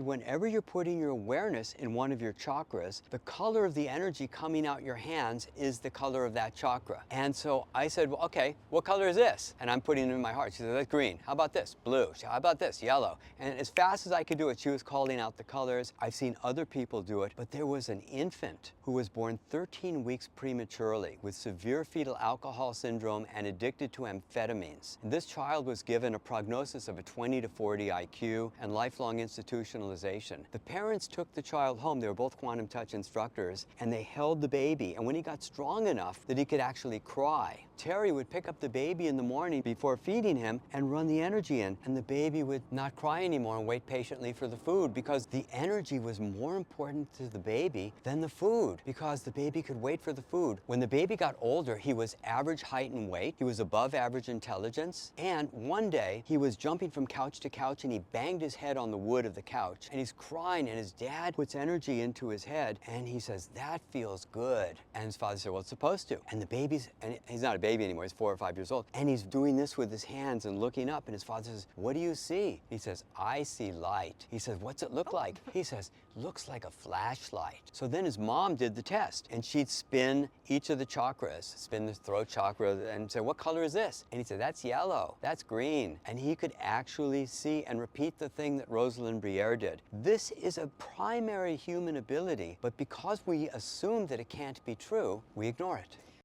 Whenever you're putting your awareness in one of your chakras, the color of the energy coming out your hands is the color of that chakra. And so I said, well, okay, what color is this? And I'm putting it in my heart. She said, that's green. How about this? Blue. How about this? Yellow. And as fast as I could do it, she was calling out the colors. I've seen other people do it, but there was an infant who was born 13 weeks prematurely with severe fetal alcohol syndrome and addicted to amphetamines. And this child was given a prognosis of a 20 to 40 IQ and lifelong institutionalization. The parents took the child home. They were both quantum touch instructors, and they held the baby. And when he got strong enough that he could actually cry, Terry would pick up the baby in the morning before feeding him and run the energy in, and the baby would not cry anymore and wait patiently for the food, because the energy was more important to the baby than the food, because the baby could wait for the food. When the baby got older, he was average height and weight. He was above average intelligence. And one day he was jumping from couch to couch, and he banged his head on the wood of the couch. And he's crying, and his dad puts energy into his head, and he says, that feels good. And his father said, well, it's supposed to. And the baby's, and he's not a baby anymore, he's 4 or 5 years old, and he's doing this with his hands and looking up, and his father says, what do you see? He says, I see light. He says, what's it look like? He says, looks like a flashlight. So then his mom did the test, and she'd spin each of the chakras, spin the throat chakra, and say, what color is this? And he said, that's yellow, that's green. And he could actually see and repeat the thing that Rosalind Briere did. This is a primary human ability, but because we assume that it can't be true, we ignore it.